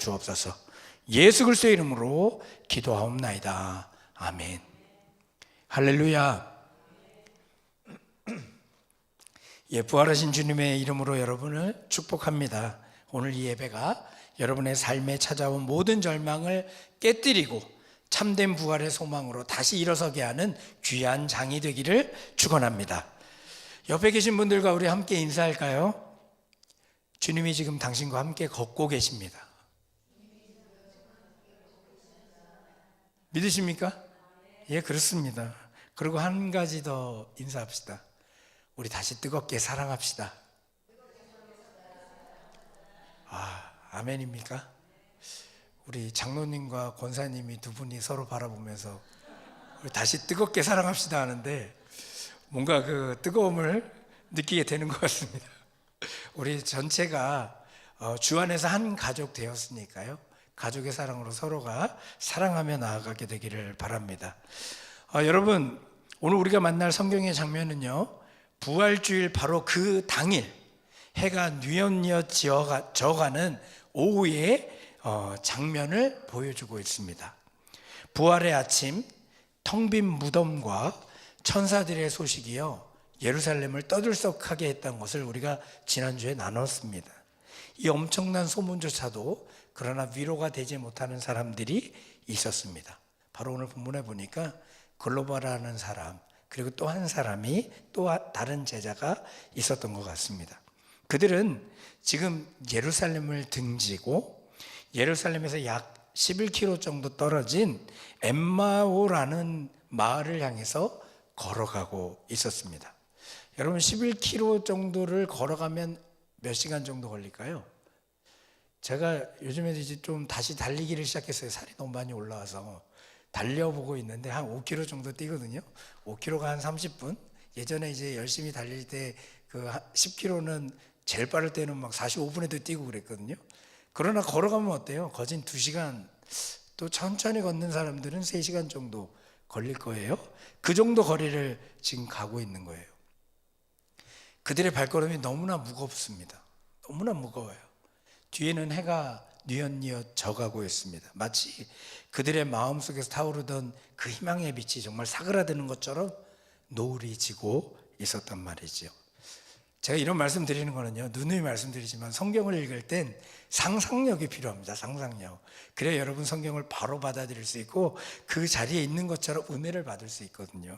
주옵소서. 예수 그리스도의 이름으로 기도하옵나이다. 아멘. 할렐루야. 부활하신 주님의 이름으로 여러분을 축복합니다. 오늘 이 예배가 여러분의 삶에 찾아온 모든 절망을 깨뜨리고 참된 부활의 소망으로 다시 일어서게 하는 귀한 장이 되기를 축원합니다. 옆에 계신 분들과 우리 함께 인사할까요? 주님이 지금 당신과 함께 걷고 계십니다. 믿으십니까? 예, 그렇습니다. 그리고 한 가지 더 인사합시다. 우리 다시 뜨겁게 사랑합시다. 아멘입니까? 우리 장로님과 권사님이 두 분이 서로 바라보면서 우리 다시 뜨겁게 사랑합시다 하는데 뭔가 그 뜨거움을 느끼게 되는 것 같습니다. 우리 전체가 주 안에서 한 가족 되었으니까요. 가족의 사랑으로 서로가 사랑하며 나아가게 되기를 바랍니다. 여러분, 오늘 우리가 만날 성경의 장면은요, 부활주일 바로 그 당일 해가 뉘엿뉘엿 져가는 오후의 장면을 보여주고 있습니다. 부활의 아침, 텅 빈 무덤과 천사들의 소식이요, 예루살렘을 떠들썩하게 했던 것을 우리가 지난주에 나눴습니다. 이 엄청난 소문조차도 그러나 위로가 되지 못하는 사람들이 있었습니다. 바로 오늘 본문에 보니까 글로바라는 사람, 그리고 또 한 사람이 또 다른 제자가 있었던 것 같습니다. 그들은 지금 예루살렘을 등지고 예루살렘에서 약 11km 정도 떨어진 엠마오라는 마을을 향해서 걸어가고 있었습니다. 여러분, 11km 정도를 걸어가면 몇 시간 정도 걸릴까요? 제가 요즘에 이제 좀 다시 달리기를 시작했어요. 살이 너무 많이 올라와서 달려보고 있는데 한 5km 정도 뛰거든요. 5km가 한 30분. 예전에 이제 열심히 달릴 때 그 10km는 제일 빠를 때는 막 45분에도 뛰고 그랬거든요. 그러나 걸어가면 어때요? 거진 2시간, 또 천천히 걷는 사람들은 3시간 정도 걸릴 거예요. 그 정도 거리를 지금 가고 있는 거예요. 그들의 발걸음이 너무나 무겁습니다. 너무나 무거워요. 뒤에는 해가 뉘엿뉘엿 져가고 있습니다. 마치 그들의 마음속에서 타오르던 그 희망의 빛이 정말 사그라드는 것처럼 노을이 지고 있었단 말이죠. 제가 이런 말씀 드리는 거는요, 누누이 말씀드리지만 성경을 읽을 땐 상상력이 필요합니다. 상상력. 그래야 여러분 성경을 바로 받아들일 수 있고 그 자리에 있는 것처럼 은혜를 받을 수 있거든요.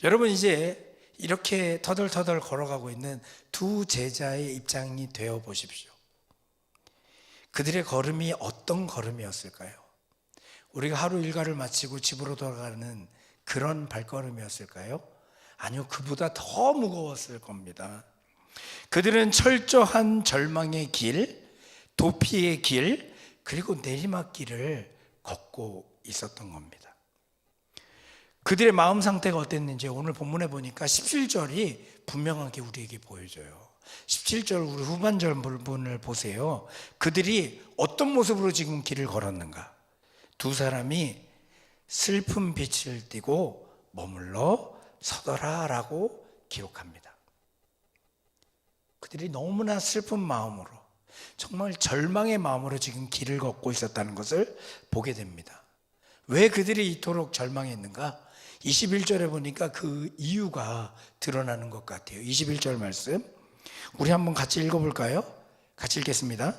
여러분, 이제 이렇게 터덜터덜 걸어가고 있는 두 제자의 입장이 되어 보십시오. 그들의 걸음이 어떤 걸음이었을까요? 우리가 하루 일과를 마치고 집으로 돌아가는 그런 발걸음이었을까요? 아니요, 그보다 더 무거웠을 겁니다. 그들은 철저한 절망의 길, 도피의 길, 그리고 내리막길을 걷고 있었던 겁니다. 그들의 마음 상태가 어땠는지 오늘 본문에 보니까 17절이 분명하게 우리에게 보여줘요. 17절 우리 후반절 부분을 보세요. 그들이 어떤 모습으로 지금 길을 걸었는가? 두 사람이 슬픈 빛을 띠고 머물러 서더라 라고 기록합니다. 그들이 너무나 슬픈 마음으로, 정말 절망의 마음으로 지금 길을 걷고 있었다는 것을 보게 됩니다. 왜 그들이 이토록 절망했는가? 21절에 보니까 그 이유가 드러나는 것 같아요. 21절 말씀 우리 한번 같이 읽어볼까요? 같이 읽겠습니다.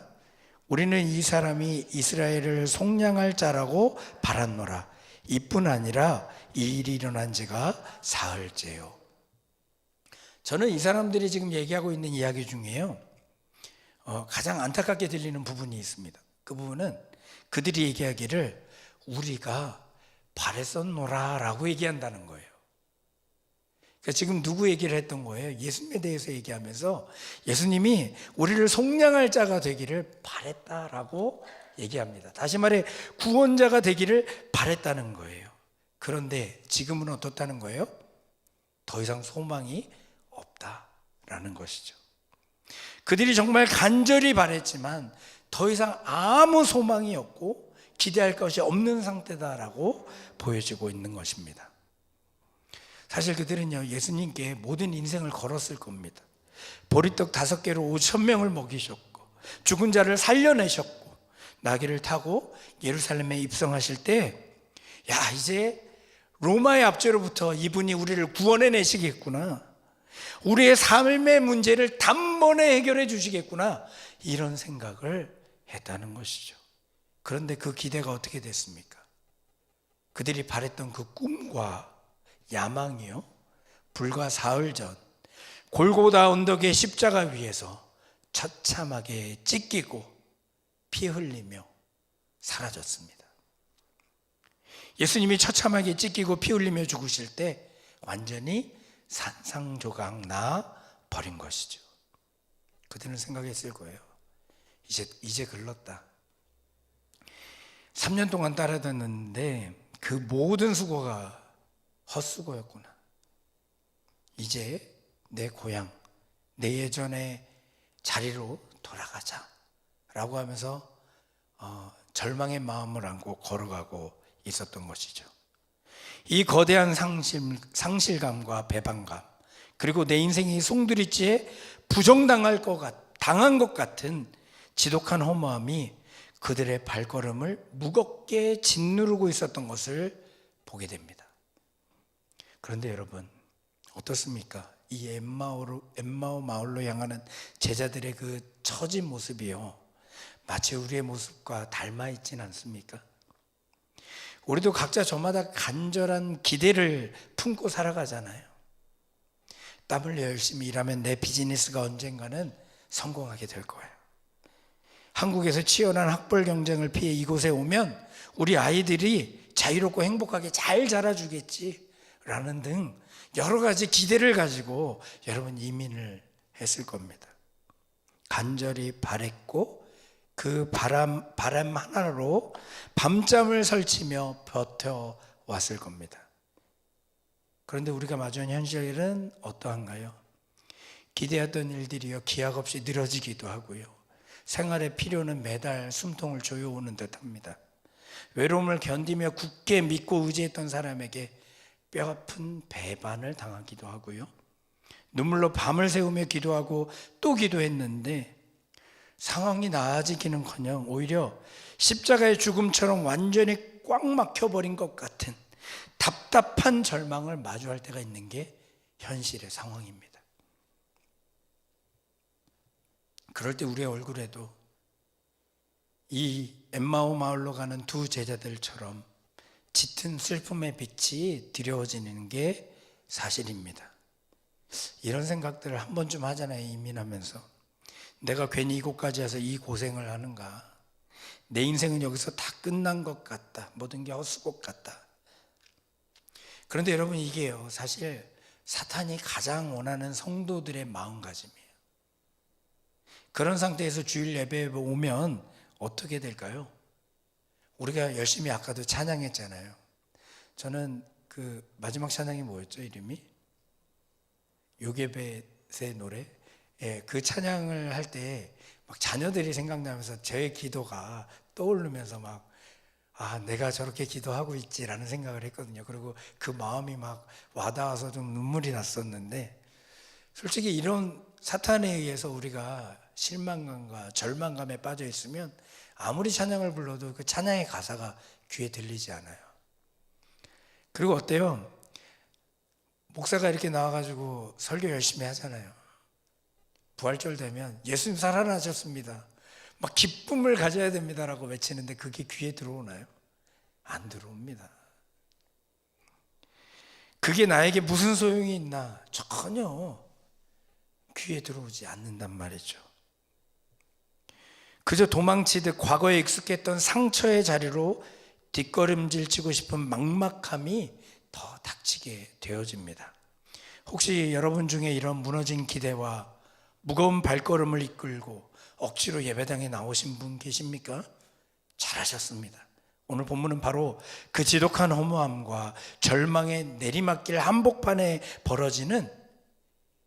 우리는 이 사람이 이스라엘을 속량할 자라고 바랐노라. 이뿐 아니라 이 일이 일어난 지가 사흘째요. 저는 이 사람들이 지금 얘기하고 있는 이야기 중에요, 가장 안타깝게 들리는 부분이 있습니다. 그 부분은 그들이 얘기하기를 우리가 바랬었노라 라고 얘기한다는 거예요. 그러니까 지금 누구 얘기를 했던 거예요? 예수님에 대해서 얘기하면서 예수님이 우리를 속량할 자가 되기를 바랬다라고 얘기합니다. 다시 말해 구원자가 되기를 바랬다는 거예요. 그런데 지금은 어떻다는 거예요? 더 이상 소망이 없다라는 것이죠. 그들이 정말 간절히 바랬지만 더 이상 아무 소망이 없고 기대할 것이 없는 상태다라고 보여지고 있는 것입니다. 사실 그들은요, 예수님께 모든 인생을 걸었을 겁니다. 보리떡 5개로 5,000명을 먹이셨고 죽은 자를 살려내셨고 나귀를 타고 예루살렘에 입성하실 때, 야, 이제 로마의 압제로부터 이분이 우리를 구원해 내시겠구나, 우리의 삶의 문제를 단번에 해결해 주시겠구나, 이런 생각을 했다는 것이죠. 그런데 그 기대가 어떻게 됐습니까? 그들이 바랬던 그 꿈과 야망이요, 불과 사흘 전 골고다 언덕의 십자가 위에서 처참하게 찢기고 피 흘리며 사라졌습니다. 예수님이 처참하게 찢기고 피 흘리며 죽으실 때 완전히 산상조각 나 버린 것이죠. 그들은 생각했을 거예요. 이제 글렀다. 3년 동안 따라다녔는데 그 모든 수고가 헛수고였구나. 이제 내 고향, 내 예전의 자리로 돌아가자 라고 하면서 절망의 마음을 안고 걸어가고 있었던 것이죠. 이 거대한 상실감과 배반감, 그리고 내 인생이 송두리째 당한 것 같은 지독한 허무함이 그들의 발걸음을 무겁게 짓누르고 있었던 것을 보게 됩니다. 그런데 여러분, 어떻습니까? 이 엠마오 마을로 향하는 제자들의 그 처진 모습이요, 마치 우리의 모습과 닮아 있진 않습니까? 우리도 각자 저마다 간절한 기대를 품고 살아가잖아요. 땀 흘려 열심히 일하면 내 비즈니스가 언젠가는 성공하게 될 거예요. 한국에서 치열한 학벌 경쟁을 피해 이곳에 오면 우리 아이들이 자유롭고 행복하게 잘 자라주겠지 라는 등 여러 가지 기대를 가지고 여러분 이민을 했을 겁니다. 간절히 바랬고 그 바람 하나로 밤잠을 설치며 버텨왔을 겁니다. 그런데 우리가 마주한 현실은 어떠한가요? 기대했던 일들이요, 기약 없이 늘어지기도 하고요, 생활의 필요는 매달 숨통을 조여오는 듯합니다. 외로움을 견디며 굳게 믿고 의지했던 사람에게 뼈아픈 배반을 당하기도 하고요, 눈물로 밤을 새우며 기도하고 또 기도했는데 상황이 나아지기는커녕 오히려 십자가의 죽음처럼 완전히 꽉 막혀버린 것 같은 답답한 절망을 마주할 때가 있는 게 현실의 상황입니다. 그럴 때 우리의 얼굴에도 이 엠마오 마을로 가는 두 제자들처럼 짙은 슬픔의 빛이 드려지는 게 사실입니다. 이런 생각들을 한 번쯤 하잖아요. 이민하면서 내가 괜히 이곳까지 와서 이 고생을 하는가, 내 인생은 여기서 다 끝난 것 같다, 모든 게 헛수고 같다. 그런데 여러분, 이게요, 사실 사탄이 가장 원하는 성도들의 마음가짐이에요. 그런 상태에서 주일 예배에 오면 어떻게 될까요? 우리가 열심히 아까도 찬양했잖아요. 저는 그 마지막 찬양이 뭐였죠? 이름이? 요게벳의 노래? 예, 그 찬양을 할 때 막 자녀들이 생각나면서 제 기도가 떠오르면서 막, 아, 내가 저렇게 기도하고 있지라는 생각을 했거든요. 그리고 그 마음이 막 와닿아서 좀 눈물이 났었는데, 솔직히 이런 사탄에 의해서 우리가 실망감과 절망감에 빠져 있으면 아무리 찬양을 불러도 그 찬양의 가사가 귀에 들리지 않아요. 그리고 어때요? 목사가 이렇게 나와가지고 설교 열심히 하잖아요. 부활절 되면 예수님 살아나셨습니다, 막 기쁨을 가져야 됩니다라고 외치는데 그게 귀에 들어오나요? 안 들어옵니다. 그게 나에게 무슨 소용이 있나? 전혀 귀에 들어오지 않는단 말이죠. 그저 도망치듯 과거에 익숙했던 상처의 자리로 뒷걸음질 치고 싶은 막막함이 더 닥치게 되어집니다. 혹시 여러분 중에 이런 무너진 기대와 무거운 발걸음을 이끌고 억지로 예배당에 나오신 분 계십니까? 잘하셨습니다. 오늘 본문은 바로 그 지독한 허무함과 절망의 내리막길 한복판에 벌어지는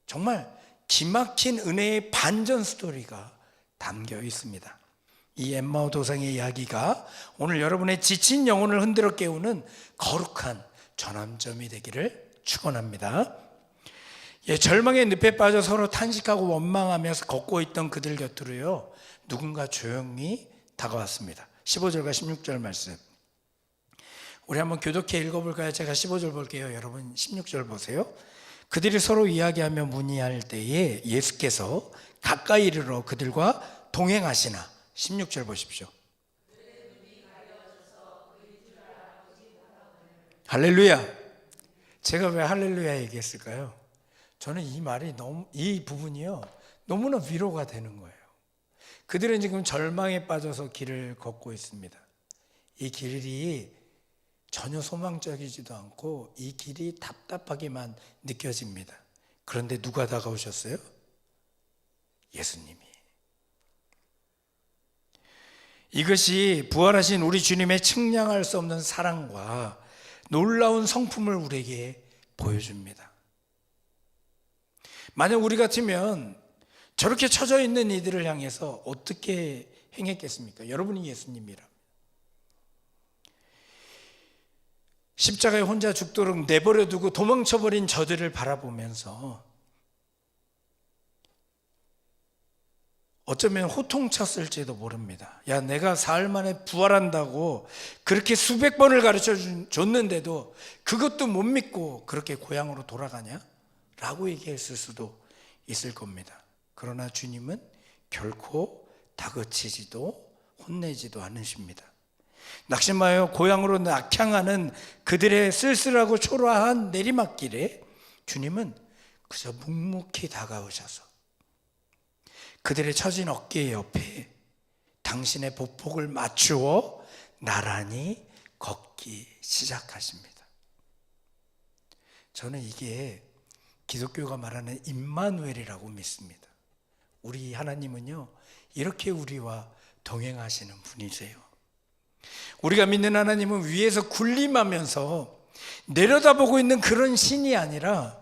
정말 기막힌 은혜의 반전 스토리가 담겨 있습니다. 이 엠마오 도상의 이야기가 오늘 여러분의 지친 영혼을 흔들어 깨우는 거룩한 전환점이 되기를 축원합니다. 예, 절망의 늪에 빠져 서로 탄식하고 원망하면서 걷고 있던 그들 곁으로요, 누군가 조용히 다가왔습니다. 15절과 16절 말씀 우리 한번 교독해 읽어볼까요? 제가 15절 볼게요. 여러분 16절 보세요. 그들이 서로 이야기하며 문의할 때에 예수께서 가까이 이르러 그들과 동행하시나. 16절 보십시오. 할렐루야. 제가 왜 할렐루야 얘기했을까요? 저는 이 부분이요 너무나 위로가 되는 거예요. 그들은 지금 절망에 빠져서 길을 걷고 있습니다. 이 길이 전혀 소망적이지도 않고 이 길이 답답하게만 느껴집니다. 그런데 누가 다가오셨어요? 예수님이. 이것이 부활하신 우리 주님의 측량할 수 없는 사랑과 놀라운 성품을 우리에게 보여줍니다. 만약 우리 같으면 저렇게 처져 있는 이들을 향해서 어떻게 행했겠습니까? 여러분이 예수님이라 십자가에 혼자 죽도록 내버려 두고 도망쳐버린 저들을 바라보면서 어쩌면 호통쳤을지도 모릅니다. 야, 내가 사흘 만에 부활한다고 그렇게 수백 번을 가르쳐 줬는데도 그것도 못 믿고 그렇게 고향으로 돌아가냐? 라고 얘기했을 수도 있을 겁니다. 그러나 주님은 결코 다그치지도 혼내지도 않으십니다. 낙심하여 고향으로 낙향하는 그들의 쓸쓸하고 초라한 내리막길에 주님은 그저 묵묵히 다가오셔서 그들의 처진 어깨 옆에 당신의 보폭을 맞추어 나란히 걷기 시작하십니다. 저는 이게 기독교가 말하는 임마누엘이라고 믿습니다. 우리 하나님은요 이렇게 우리와 동행하시는 분이세요. 우리가 믿는 하나님은 위에서 군림하면서 내려다보고 있는 그런 신이 아니라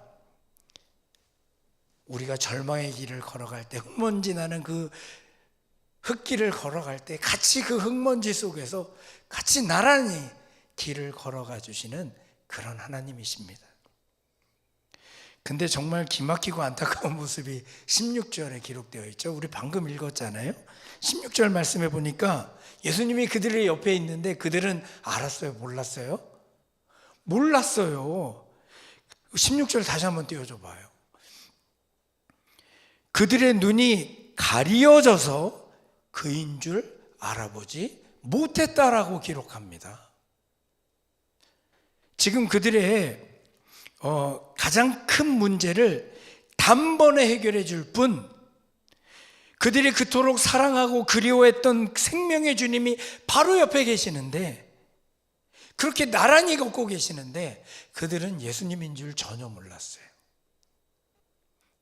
우리가 절망의 길을 걸어갈 때 흙먼지 나는 그 흙길을 걸어갈 때 같이 그 흙먼지 속에서 같이 나란히 길을 걸어가 주시는 그런 하나님이십니다. 근데 정말 기막히고 안타까운 모습이 16절에 기록되어 있죠. 우리 방금 읽었잖아요. 16절 말씀해 보니까 예수님이 그들의 옆에 있는데 그들은 알았어요? 몰랐어요? 몰랐어요. 16절 다시 한번 띄워줘 봐요. 그들의 눈이 가리어져서 그인 줄 알아보지 못했다라고 기록합니다. 지금 그들의 가장 큰 문제를 단번에 해결해 줄 뿐, 그들이 그토록 사랑하고 그리워했던 생명의 주님이 바로 옆에 계시는데, 그렇게 나란히 걷고 계시는데 그들은 예수님인 줄 전혀 몰랐어요.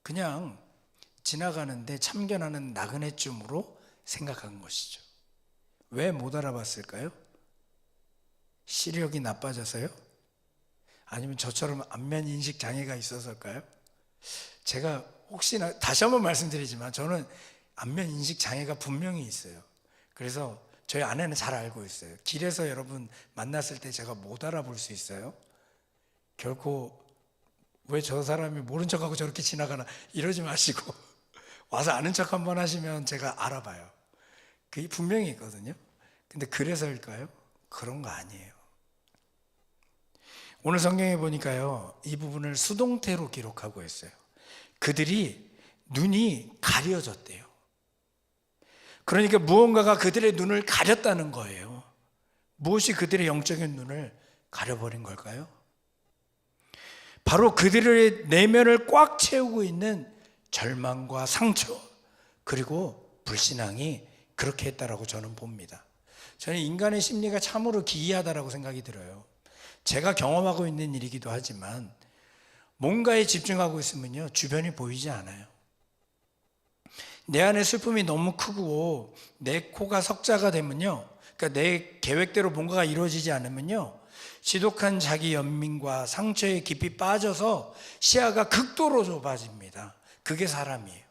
그냥 지나가는데 참견하는 나그네쯤으로 생각한 것이죠. 왜 못 알아봤을까요? 시력이 나빠져서요? 아니면 저처럼 안면 인식 장애가 있어서일까요? 제가 혹시나 다시 한번 말씀드리지만 저는 안면 인식 장애가 분명히 있어요. 그래서 저희 아내는 잘 알고 있어요. 길에서 여러분 만났을 때 제가 못 알아볼 수 있어요. 결코 왜 저 사람이 모른 척하고 저렇게 지나가나 이러지 마시고 와서 아는 척 한번 하시면 제가 알아봐요. 그게 분명히 있거든요. 근데 그래서일까요? 그런 거 아니에요. 오늘 성경에 보니까요, 이 부분을 수동태로 기록하고 있어요. 그들이 눈이 가려졌대요. 그러니까 무언가가 그들의 눈을 가렸다는 거예요. 무엇이 그들의 영적인 눈을 가려버린 걸까요? 바로 그들의 내면을 꽉 채우고 있는 절망과 상처, 그리고 불신앙이 그렇게 했다라고 저는 봅니다. 저는 인간의 심리가 참으로 기이하다라고 생각이 들어요. 제가 경험하고 있는 일이기도 하지만 뭔가에 집중하고 있으면요, 주변이 보이지 않아요. 내 안에 슬픔이 너무 크고 내 코가 석자가 되면요, 그러니까 내 계획대로 뭔가가 이루어지지 않으면요, 지독한 자기 연민과 상처에 깊이 빠져서 시야가 극도로 좁아집니다. 그게 사람이에요.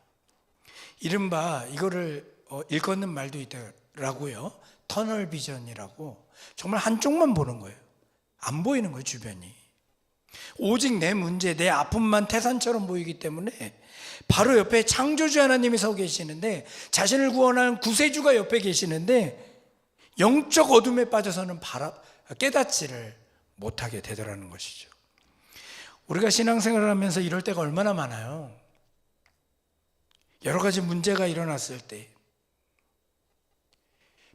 이른바 이거를 일컫는 말도 있더라고요. 터널 비전이라고. 정말 한쪽만 보는 거예요. 안 보이는 거예요, 주변이. 오직 내 문제, 내 아픔만 태산처럼 보이기 때문에 바로 옆에 창조주 하나님이 서 계시는데, 자신을 구원한 구세주가 옆에 계시는데 영적 어둠에 빠져서는 깨닫지를 못하게 되더라는 것이죠. 우리가 신앙생활을 하면서 이럴 때가 얼마나 많아요. 여러 가지 문제가 일어났을 때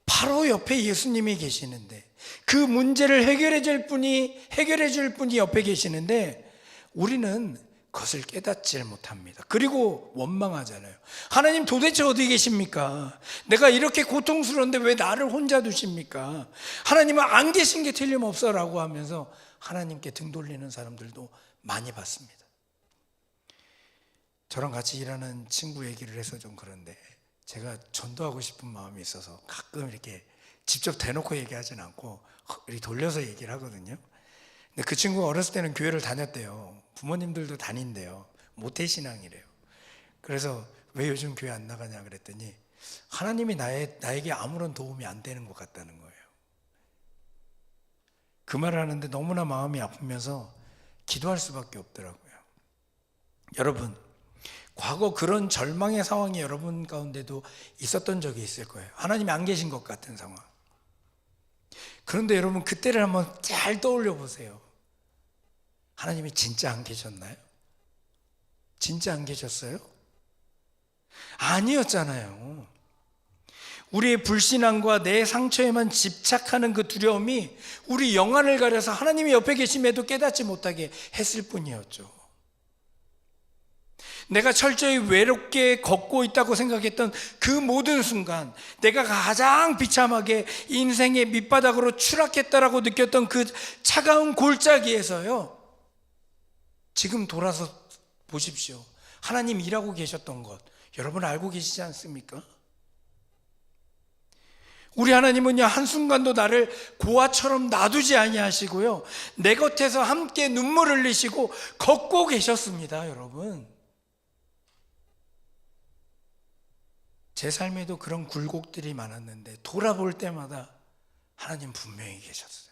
바로 옆에 예수님이 계시는데, 그 문제를 해결해 줄 분이 옆에 계시는데 우리는 그것을 깨닫질 못합니다. 그리고 원망하잖아요. 하나님 도대체 어디 계십니까? 내가 이렇게 고통스러운데 왜 나를 혼자 두십니까? 하나님은 안 계신 게 틀림없어 라고 하면서 하나님께 등 돌리는 사람들도 많이 봤습니다. 저랑 같이 일하는 친구 얘기를 해서 좀 그런데, 제가 전도하고 싶은 마음이 있어서 가끔 이렇게 직접 대놓고 얘기하진 않고 이렇게 돌려서 얘기를 하거든요. 근데 그 친구가 어렸을 때는 교회를 다녔대요. 부모님들도 다닌대요. 모태신앙이래요. 그래서 왜 요즘 교회 안 나가냐 그랬더니 하나님이 나에게 아무런 도움이 안 되는 것 같다는 거예요. 그 말을 하는데 너무나 마음이 아프면서 기도할 수밖에 없더라고요. 여러분, 과거 그런 절망의 상황이 여러분 가운데도 있었던 적이 있을 거예요. 하나님이 안 계신 것 같은 상황. 그런데 여러분, 그때를 한번 잘 떠올려 보세요. 하나님이 진짜 안 계셨나요? 진짜 안 계셨어요? 아니었잖아요. 우리의 불신앙과 내 상처에만 집착하는 그 두려움이 우리 영안을 가려서 하나님이 옆에 계심에도 깨닫지 못하게 했을 뿐이었죠. 내가 철저히 외롭게 걷고 있다고 생각했던 그 모든 순간, 내가 가장 비참하게 인생의 밑바닥으로 추락했다라고 느꼈던 그 차가운 골짜기에서요, 지금 돌아서 보십시오. 하나님 일하고 계셨던 것 여러분 알고 계시지 않습니까? 우리 하나님은요, 한순간도 나를 고아처럼 놔두지 아니하시고요, 내 곁에서 함께 눈물 흘리시고 걷고 계셨습니다. 여러분, 제 삶에도 그런 굴곡들이 많았는데 돌아볼 때마다 하나님 분명히 계셨어요.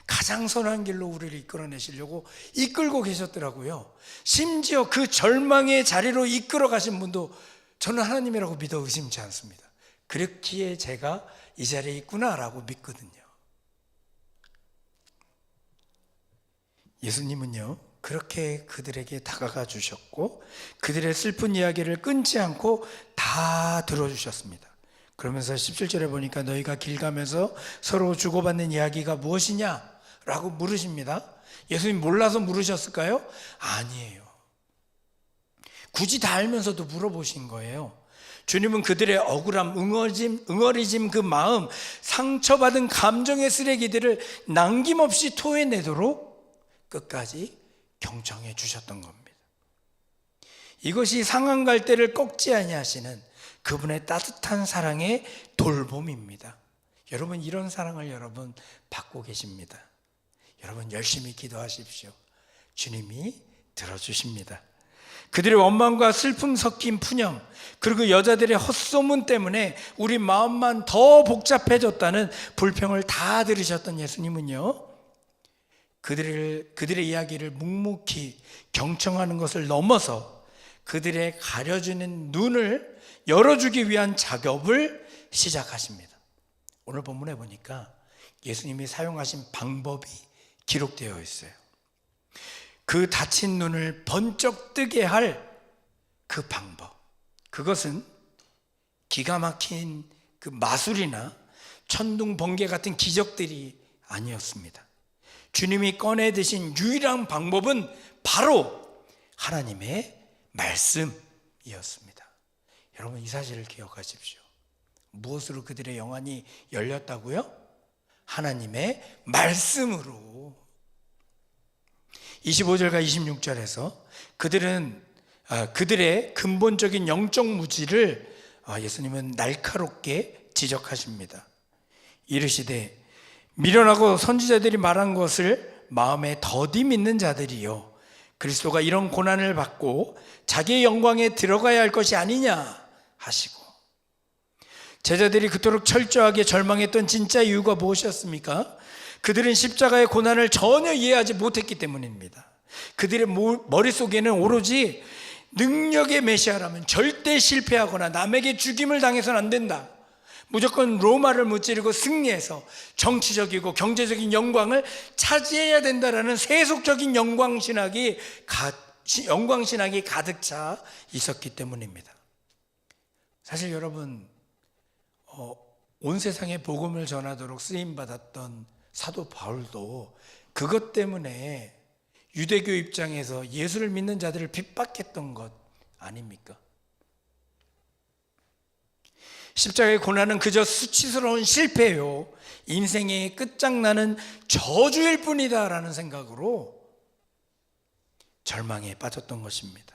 가장 선한 길로 우리를 이끌어내시려고 이끌고 계셨더라고요. 심지어 그 절망의 자리로 이끌어 가신 분도 저는 하나님이라고 믿어 의심치 않습니다. 그렇기에 제가 이 자리에 있구나라고 믿거든요. 예수님은요, 그렇게 그들에게 다가가 주셨고 그들의 슬픈 이야기를 끊지 않고 다 들어주셨습니다. 그러면서 17절에 보니까 너희가 길 가면서 서로 주고받는 이야기가 무엇이냐? 라고 물으십니다. 예수님 몰라서 물으셨을까요? 아니에요. 굳이 다 알면서도 물어보신 거예요. 주님은 그들의 억울함, 응어리짐 그 마음, 상처받은 감정의 쓰레기들을 남김없이 토해내도록 끝까지 경청해 주셨던 겁니다. 이것이 상한 갈대를 꺾지 아니하시는 그분의 따뜻한 사랑의 돌봄입니다. 여러분, 이런 사랑을 여러분 받고 계십니다. 여러분 열심히 기도하십시오. 주님이 들어주십니다. 그들의 원망과 슬픔 섞인 푸념, 그리고 여자들의 헛소문 때문에 우리 마음만 더 복잡해졌다는 불평을 다 들으셨던 예수님은요, 그들의 이야기를 묵묵히 경청하는 것을 넘어서 그들의 가려지는 눈을 열어주기 위한 작업을 시작하십니다. 오늘 본문에 보니까 예수님이 사용하신 방법이 기록되어 있어요. 그 닫힌 눈을 번쩍 뜨게 할 그 방법, 그것은 기가 막힌 그 마술이나 천둥 번개 같은 기적들이 아니었습니다. 주님이 꺼내 드신 유일한 방법은 바로 하나님의 말씀이었습니다. 여러분, 이 사실을 기억하십시오. 무엇으로 그들의 영안이 열렸다고요? 하나님의 말씀으로. 25절과 26절에서 그들의 근본적인 영적 무지를 예수님은 날카롭게 지적하십니다. 이르시되 미련하고 선지자들이 말한 것을 마음에 더디 믿는 자들이요, 그리스도가 이런 고난을 받고 자기의 영광에 들어가야 할 것이 아니냐 하시고, 제자들이 그토록 철저하게 절망했던 진짜 이유가 무엇이었습니까? 그들은 십자가의 고난을 전혀 이해하지 못했기 때문입니다. 그들의 머릿속에는 오로지 능력의 메시아라면 절대 실패하거나 남에게 죽임을 당해서는 안 된다, 무조건 로마를 무찌르고 승리해서 정치적이고 경제적인 영광을 차지해야 된다라는 세속적인 영광신학이 가득 차 있었기 때문입니다. 사실 여러분, 온 세상에 복음을 전하도록 쓰임받았던 사도 바울도 그것 때문에 유대교 입장에서 예수를 믿는 자들을 핍박했던 것 아닙니까? 십자가의 고난은 그저 수치스러운 실패요, 인생의 끝장나는 저주일 뿐이다 라는 생각으로 절망에 빠졌던 것입니다.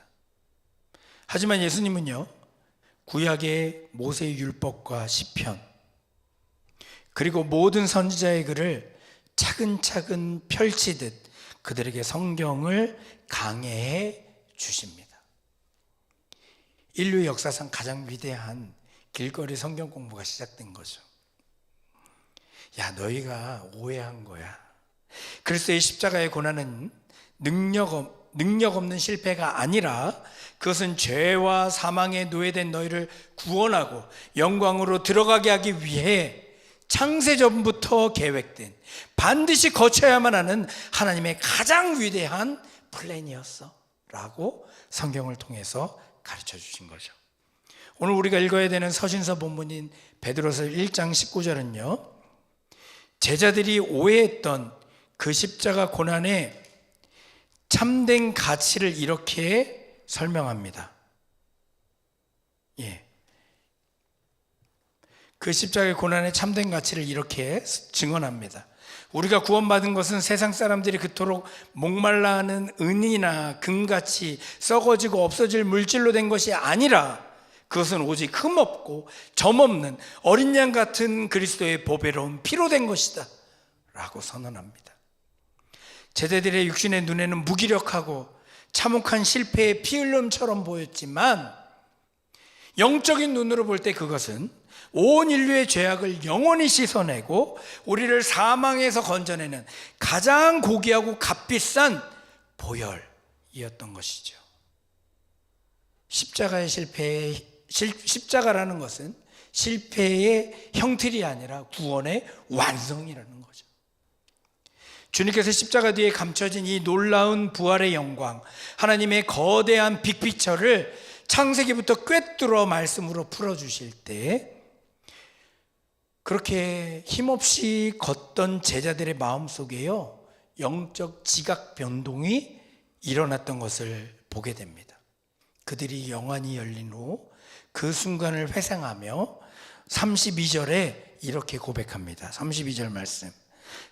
하지만 예수님은요, 구약의 모세의 율법과 시편 그리고 모든 선지자의 글을 차근차근 펼치듯 그들에게 성경을 강해해 주십니다. 인류 역사상 가장 위대한 길거리 성경 공부가 시작된 거죠. 야, 너희가 오해한 거야. 그리스도의 십자가의 고난은 능력 없는 실패가 아니라 그것은 죄와 사망에 노예된 너희를 구원하고 영광으로 들어가게 하기 위해 창세전부터 계획된, 반드시 거쳐야만 하는 하나님의 가장 위대한 플랜이었어 라고 성경을 통해서 가르쳐 주신 거죠. 오늘 우리가 읽어야 되는 서신서 본문인 베드로서 1장 19절은요, 제자들이 오해했던 그 십자가 고난의 참된 가치를 이렇게 설명합니다. 그 십자가의 고난의 참된 가치를 이렇게 증언합니다. 우리가 구원받은 것은 세상 사람들이 그토록 목말라 하는 은이나 금같이 썩어지고 없어질 물질로 된 것이 아니라 그것은 오직 흠없고 점없는 어린 양 같은 그리스도의 보배로운 피로 된 것이다 라고 선언합니다. 제자들의 육신의 눈에는 무기력하고 참혹한 실패의 피 흘림처럼 보였지만 영적인 눈으로 볼 때 그것은 온 인류의 죄악을 영원히 씻어내고 우리를 사망에서 건져내는 가장 고귀하고 값비싼 보혈이었던 것이죠. 십자가라는 것은 실패의 형틀이 아니라 구원의 완성이라는 거죠. 주님께서 십자가 뒤에 감춰진 이 놀라운 부활의 영광, 하나님의 거대한 빅피처를 창세기부터 꿰뚫어 말씀으로 풀어주실 때 그렇게 힘없이 걷던 제자들의 마음속에요, 영적 지각 변동이 일어났던 것을 보게 됩니다. 그들이 영안이 열린 후 그 순간을 회상하며 32절에 이렇게 고백합니다. 32절 말씀.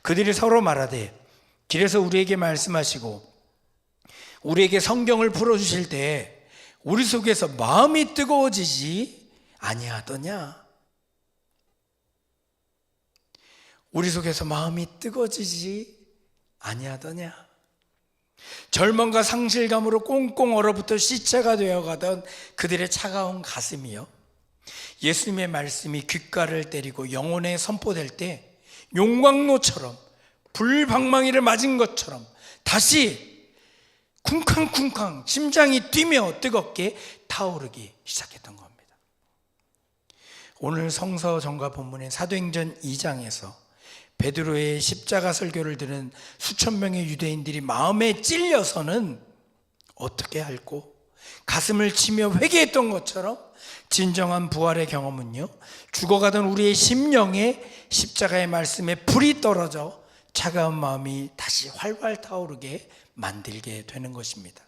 그들이 서로 말하되 길에서 우리에게 말씀하시고 우리에게 성경을 풀어주실 때 우리 속에서 마음이 뜨거워지지 아니하더냐? 우리 속에서 마음이 뜨거워지지 아니하더냐? 절망과 상실감으로 꽁꽁 얼어붙어 시체가 되어가던 그들의 차가운 가슴이요, 예수님의 말씀이 귓가를 때리고 영혼에 선포될 때 용광로처럼 불방망이를 맞은 것처럼 다시 쿵쾅쿵쾅 심장이 뛰며 뜨겁게 타오르기 시작했던 겁니다. 오늘 성서 전과 본문인 사도행전 2장에서 베드로의 십자가 설교를 들은 수천 명의 유대인들이 마음에 찔려서는 어떻게 할꼬 가슴을 치며 회개했던 것처럼 진정한 부활의 경험은요, 죽어가던 우리의 심령에 십자가의 말씀에 불이 떨어져 차가운 마음이 다시 활활 타오르게 만들게 되는 것입니다.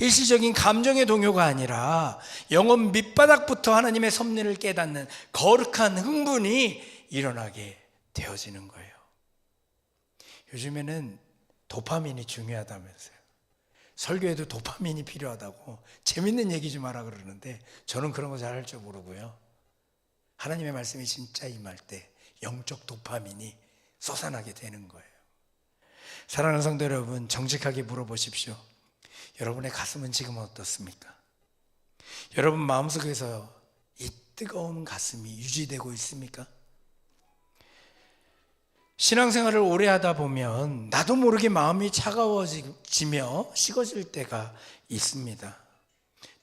일시적인 감정의 동요가 아니라 영혼 밑바닥부터 하나님의 섭리를 깨닫는 거룩한 흥분이 일어나게 되어지는 거예요. 요즘에는 도파민이 중요하다면서요. 설교에도 도파민이 필요하다고 재밌는 얘기 좀 하라 그러는데 저는 그런 거 잘 할 줄 모르고요. 하나님의 말씀이 진짜 임할 때 영적 도파민이 솟아나게 되는 거예요. 사랑하는 성도 여러분, 정직하게 물어보십시오. 여러분의 가슴은 지금 어떻습니까? 여러분 마음속에서 이 뜨거운 가슴이 유지되고 있습니까? 신앙생활을 오래 하다 보면 나도 모르게 마음이 차가워지며 식어질 때가 있습니다.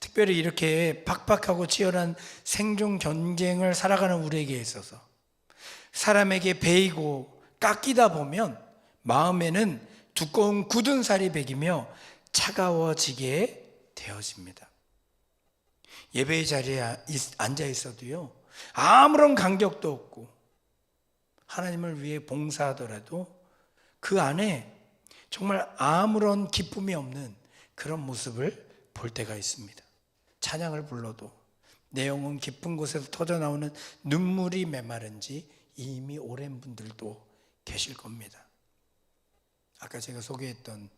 특별히 이렇게 팍팍하고 치열한 생존 경쟁을 살아가는 우리에게 있어서 사람에게 베이고 깎이다 보면 마음에는 두꺼운 굳은 살이 배기며 차가워지게 되어집니다. 예배의 자리에 앉아 있어도요, 아무런 간격도 없고 하나님을 위해 봉사하더라도 그 안에 정말 아무런 기쁨이 없는 그런 모습을 볼 때가 있습니다. 찬양을 불러도 내 영혼 깊은 곳에서 터져나오는 눈물이 메마른지 이미 오랜 분들도 계실 겁니다. 아까 제가 소개했던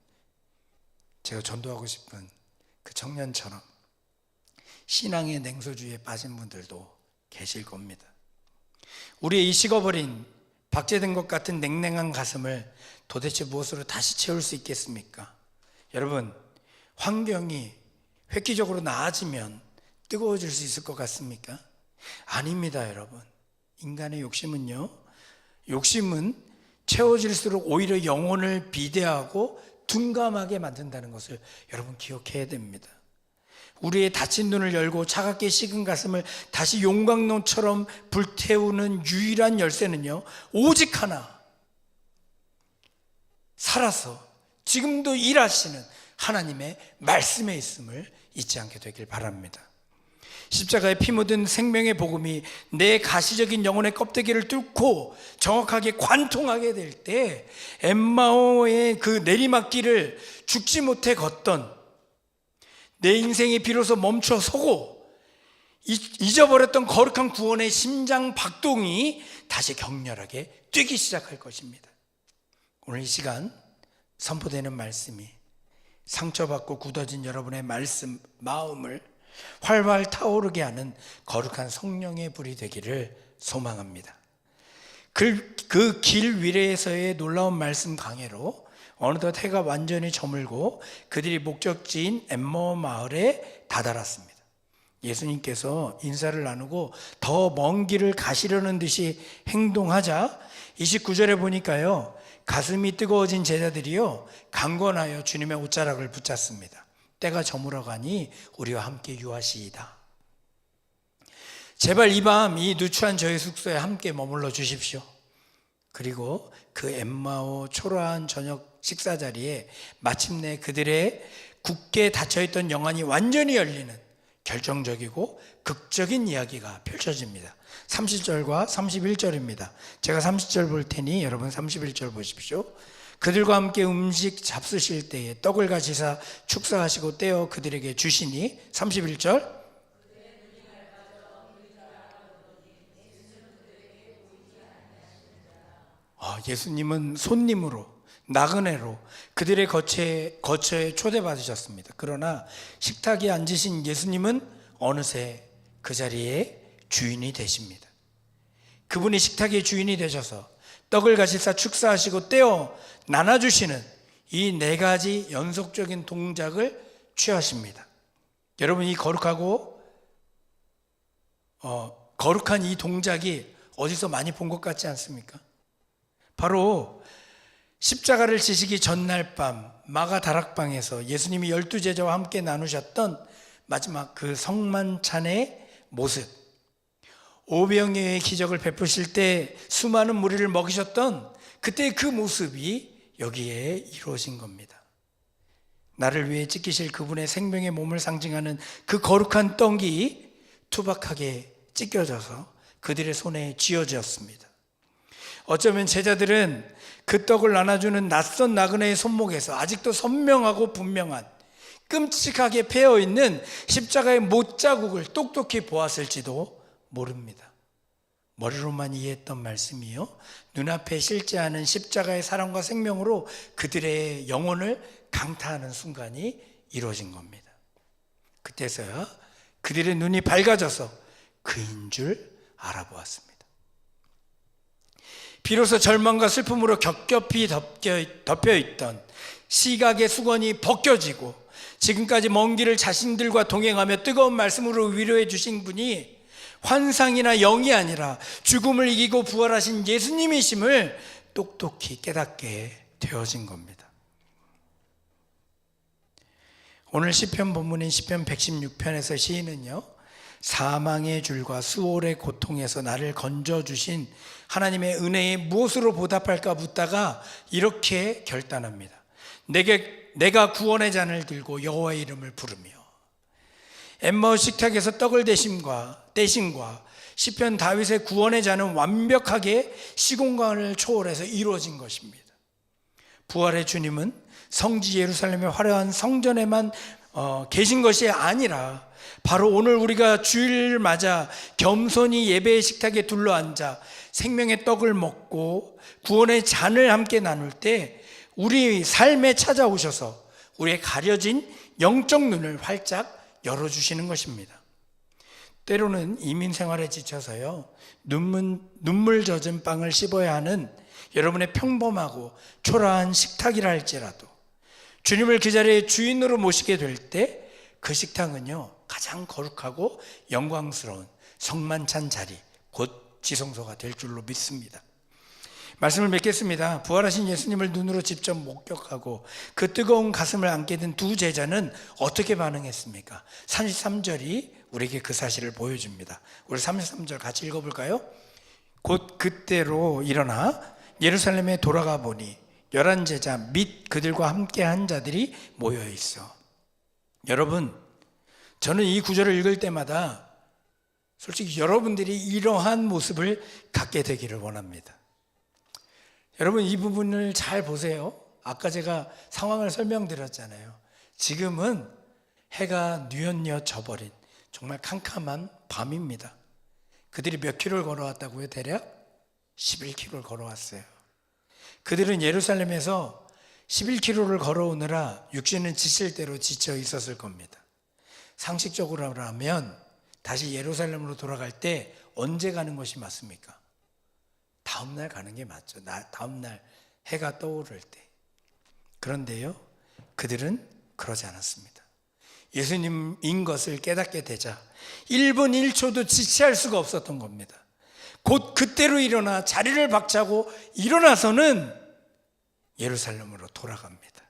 제가 전도하고 싶은 그 청년처럼 신앙의 냉소주의에 빠진 분들도 계실 겁니다. 우리의 이 식어버린 박제된 것 같은 냉랭한 가슴을 도대체 무엇으로 다시 채울 수 있겠습니까? 여러분, 환경이 획기적으로 나아지면 뜨거워질 수 있을 것 같습니까? 아닙니다, 여러분. 인간의 욕심은 채워질수록 오히려 영혼을 비대하고 둔감하게 만든다는 것을 여러분 기억해야 됩니다. 우리의 닫힌 눈을 열고 차갑게 식은 가슴을 다시 용광로처럼 불태우는 유일한 열쇠는요, 오직 하나, 살아서 지금도 일하시는 하나님의 말씀에 있음을 잊지 않게 되길 바랍니다. 십자가에 피 묻은 생명의 복음이 내 가시적인 영혼의 껍데기를 뚫고 정확하게 관통하게 될 때 엠마오의 그 내리막길을 죽지 못해 걷던 내 인생이 비로소 멈춰 서고 잊어버렸던 거룩한 구원의 심장 박동이 다시 격렬하게 뛰기 시작할 것입니다. 오늘 이 시간 선포되는 말씀이 상처받고 굳어진 여러분의 마음을 활활 타오르게 하는 거룩한 성령의 불이 되기를 소망합니다. 그 길 위에서의 놀라운 말씀 강해로 어느덧 해가 완전히 저물고 그들이 목적지인 엠마오 마을에 다다랐습니다. 예수님께서 인사를 나누고 더 먼 길을 가시려는 듯이 행동하자 29절에 보니까요, 가슴이 뜨거워진 제자들이요 강건하여 주님의 옷자락을 붙잡습니다. 때가 저물어가니 우리와 함께 유하시이다. 제발 이 밤 이 누추한 저희 숙소에 함께 머물러 주십시오. 그리고 그 엠마오 초라한 저녁 식사 자리에 마침내 그들의 굳게 닫혀있던 영안이 완전히 열리는 결정적이고 극적인 이야기가 펼쳐집니다. 30절과 31절입니다. 제가 30절 볼 테니 여러분 31절 보십시오. 그들과 함께 음식 잡수실 때에 떡을 가지사 축사하시고 떼어 그들에게 주시니 31절 예수님은 손님으로 나그네로 그들의 거처에 초대받으셨습니다. 그러나 식탁에 앉으신 예수님은 어느새 그 자리에 주인이 되십니다. 그분이 식탁의 주인이 되셔서 떡을 가지사 축사하시고 떼어 나눠주시는 이 네 가지 연속적인 동작을 취하십니다. 여러분, 이 거룩한 이 동작이 어디서 많이 본 것 같지 않습니까? 바로 십자가를 지시기 전날 밤 마가 다락방에서 예수님이 12제자와 함께 나누셨던 마지막 그 성만찬의 모습, 오병이어의 기적을 베푸실 때 수많은 무리를 먹이셨던 그때 그 모습이 여기에 이루어진 겁니다. 나를 위해 찢기실 그분의 생명의 몸을 상징하는 그 거룩한 떡이 투박하게 찢겨져서 그들의 손에 쥐어졌습니다. 어쩌면 제자들은 그 떡을 나눠주는 낯선 나그네의 손목에서 아직도 선명하고 분명한 끔찍하게 패어있는 십자가의 못자국을 똑똑히 보았을지도 모릅니다. 머리로만 이해했던 말씀이요, 눈앞에 실제하는 십자가의 사랑과 생명으로 그들의 영혼을 강타하는 순간이 이루어진 겁니다. 그때서야 그들의 눈이 밝아져서 그인 줄 알아보았습니다. 비로소 절망과 슬픔으로 겹겹이 덮여있던 시각의 수건이 벗겨지고 지금까지 먼 길을 자신들과 동행하며 뜨거운 말씀으로 위로해 주신 분이 환상이나 영이 아니라 죽음을 이기고 부활하신 예수님이심을 똑똑히 깨닫게 되어진 겁니다. 오늘 시편 본문인 시편 116편에서 시인은요, 사망의 줄과 수월의 고통에서 나를 건져주신 하나님의 은혜에 무엇으로 보답할까 묻다가 이렇게 결단합니다. 내가 구원의 잔을 들고 여호와의 이름을 부르며. 엠마us 식탁에서 떡을 떼심과 시편 다윗의 구원의 잔은 완벽하게 시공간을 초월해서 이루어진 것입니다. 부활의 주님은 성지 예루살렘의 화려한 성전에만 계신 것이 아니라 바로 오늘 우리가 주일을 맞아 겸손히 예배의 식탁에 둘러앉아 생명의 떡을 먹고 구원의 잔을 함께 나눌 때 우리 삶에 찾아오셔서 우리의 가려진 영적 눈을 활짝 열어주시는 것입니다. 때로는 이민 생활에 지쳐서요, 눈물 젖은 빵을 씹어야 하는 여러분의 평범하고 초라한 식탁이라 할지라도 주님을 그 자리에 주인으로 모시게 될 때 그 식탁은요, 가장 거룩하고 영광스러운 성만찬 자리, 곧 지성소가 될 줄로 믿습니다. 말씀을 맺겠습니다. 부활하신 예수님을 눈으로 직접 목격하고 그 뜨거운 가슴을 안게 된 두 제자는 어떻게 반응했습니까? 33절이 우리에게 그 사실을 보여줍니다. 우리 33절 같이 읽어볼까요? 곧 그때로 일어나 예루살렘에 돌아가 보니 11제자 및 그들과 함께한 자들이 모여 있어. 여러분, 저는 이 구절을 읽을 때마다 솔직히 여러분들이 이러한 모습을 갖게 되기를 원합니다. 여러분, 이 부분을 잘 보세요. 아까 제가 상황을 설명드렸잖아요. 지금은 해가 뉘엿뉘엿 져버린 정말 캄캄한 밤입니다. 그들이 몇 킬로를 걸어왔다고요? 대략 11킬로를 걸어왔어요. 그들은 예루살렘에서 11킬로를 걸어오느라 육신은 지칠 대로 지쳐 있었을 겁니다. 상식적으로라면 다시 예루살렘으로 돌아갈 때 언제 가는 것이 맞습니까? 다음날 가는 게 맞죠. 다음날 해가 떠오를 때. 그런데요, 그들은 그러지 않았습니다. 예수님인 것을 깨닫게 되자 1분 1초도 지체할 수가 없었던 겁니다. 곧 그때로 일어나 자리를 박차고 일어나서는 예루살렘으로 돌아갑니다.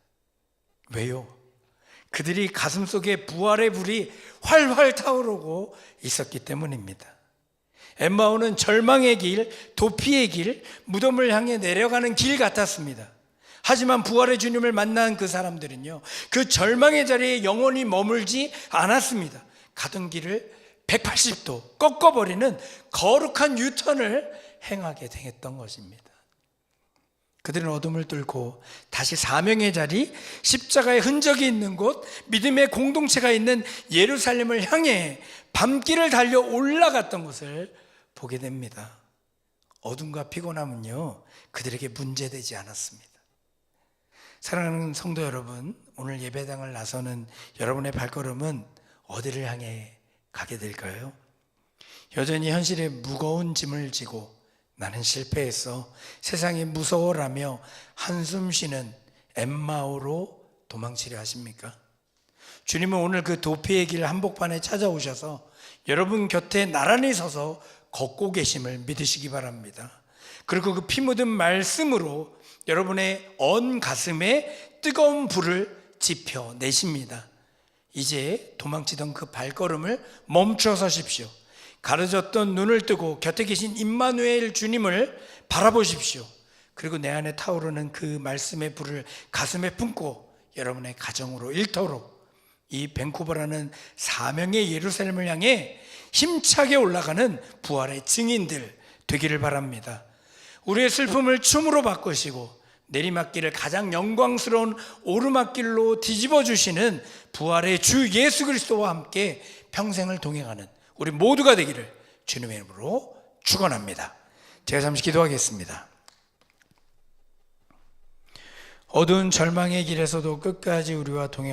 왜요? 그들이 가슴속에 부활의 불이 활활 타오르고 있었기 때문입니다. 엠마오는 절망의 길, 도피의 길, 무덤을 향해 내려가는 길 같았습니다. 하지만 부활의 주님을 만난 그 사람들은요, 그 절망의 자리에 영원히 머물지 않았습니다. 가던 길을 180도 꺾어버리는 거룩한 유턴을 행하게 되었던 것입니다. 그들은 어둠을 뚫고 다시 사명의 자리, 십자가의 흔적이 있는 곳, 믿음의 공동체가 있는 예루살렘을 향해 밤길을 달려 올라갔던 것을 보게 됩니다. 어둠과 피곤함은요, 그들에게 문제되지 않았습니다. 사랑하는 성도 여러분, 오늘 예배당을 나서는 여러분의 발걸음은 어디를 향해 가게 될까요? 여전히 현실에 무거운 짐을 지고 나는 실패했어, 세상이 무서워라며 한숨 쉬는 엠마오로 도망치려 하십니까? 주님은 오늘 그 도피의 길 한복판에 찾아오셔서 여러분 곁에 나란히 서서 걷고 계심을 믿으시기 바랍니다. 그리고 그 피 묻은 말씀으로 여러분의 언 가슴에 뜨거운 불을 지펴내십니다. 이제 도망치던 그 발걸음을 멈춰 서십시오. 가려졌던 눈을 뜨고 곁에 계신 임마누엘 주님을 바라보십시오. 그리고 내 안에 타오르는 그 말씀의 불을 가슴에 품고 여러분의 가정으로 일터로 이 밴쿠버라는 사명의 예루살렘을 향해 힘차게 올라가는 부활의 증인들 되기를 바랍니다. 우리의 슬픔을 춤으로 바꾸시고 내리막길을 가장 영광스러운 오르막길로 뒤집어 주시는 부활의 주 예수 그리스도와 함께 평생을 동행하는 우리 모두가 되기를 주님의 이름으로 축원합니다. 제가 잠시 기도하겠습니다. 어두운 절망의 길에서도 끝까지 우리와 동행